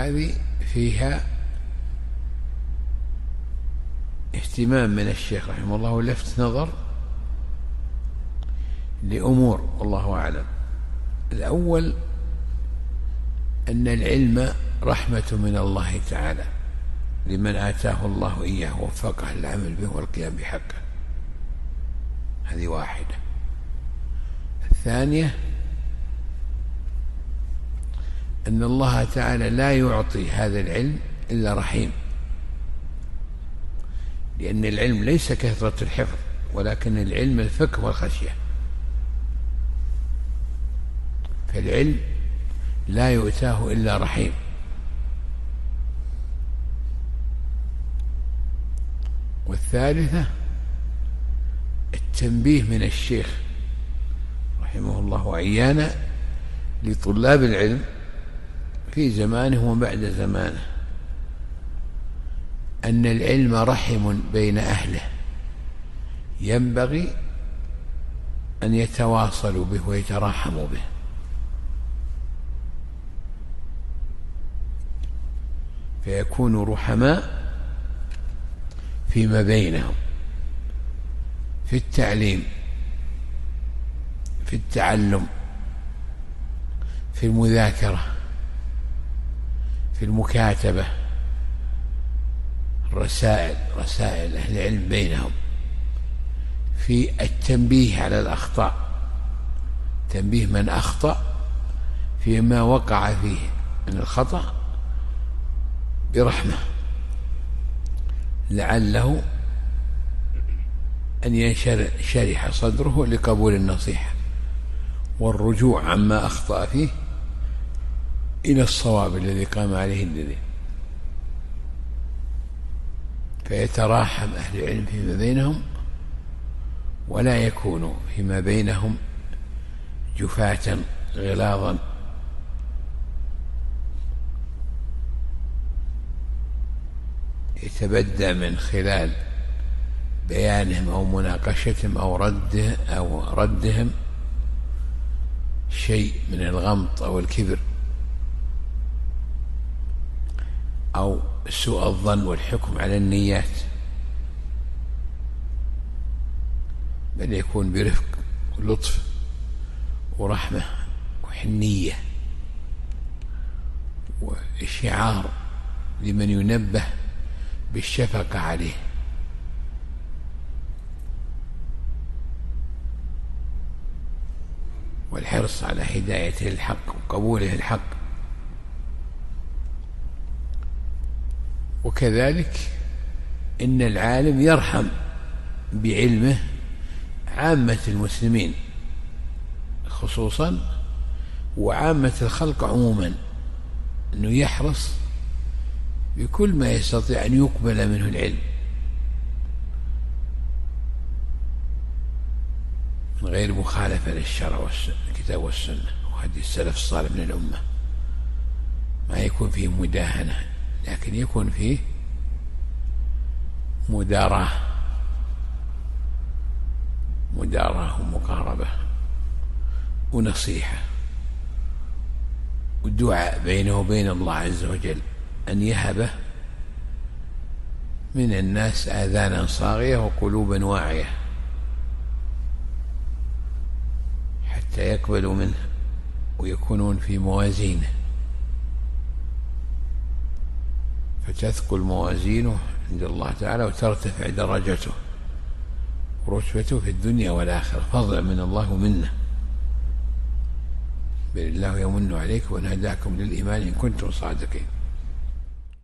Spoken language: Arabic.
هذه فيها اهتمام من الشيخ رحمه الله ولفت نظر لأمور والله أعلم. الأول أن العلم رحمة من الله تعالى لمن آتاه الله إياه ووفقه للعمل به والقيام بحقه، هذه واحدة. الثانية أن الله تعالى لا يعطي هذا العلم إلا رحيم، لأن العلم ليس كثرة الحفظ، ولكن العلم الفقه والخشية. فالعلم لا يؤتاه إلا رحيم. والثالثة التنبيه من الشيخ رحمه الله وإيانا لطلاب العلم في زمانه وبعد زمانه أن العلم رحم بين أهله، ينبغي أن يتواصلوا به ويتراحموا به. فيكونوا رحماء فيما بينهم في التعليم، في التعلم، في المذاكرة، في المكاتبة، رسائل أهل العلم بينهم، في التنبيه على الأخطاء، تنبيه من أخطأ فيما وقع فيه من الخطأ برحمة، لعله أن ينشرح صدره لقبول النصيحة والرجوع عما أخطأ فيه إلى الصواب الذي قام عليه الدليل. فيتراحم أهل العلم فيما بينهم، ولا يكون فيما بينهم جفاة غلاظا. يتبدى من خلال بيانهم أو مناقشتهم أو ردهم شيء من الغمط أو الكبر أو سوء الظن والحكم على النيات، بل يكون برفق ولطف ورحمة وحنية وإشعار لمن ينبه بالشفقة عليه. والحرص على هدايته الحق وقبوله الحق. وكذلك إن العالم يرحم بعلمه عامة المسلمين خصوصا وعامة الخلق عموما، أنه يحرص بكل ما يستطيع أن يقبل منه العلم من غير مخالفة للشرع والكتاب والسنة وهدي السلف الصالح من الأمة. ما يكون فيه مداهنة، لكن يكون فيه مداراة ومقاربة ونصيحة والدعاء بينه وبين الله عز وجل أن يهبه من الناس آذانا صاغية وقلوبا واعية حتى يقبلوا منه ويكونون في موازينه، فتثقل موازينه عند الله تعالى وترتفع درجته ورتبته في الدنيا والآخرة، فضل من الله ومنه. بل الله يمن عليكم وأن هداكم للإيمان إن كنتم صادقين.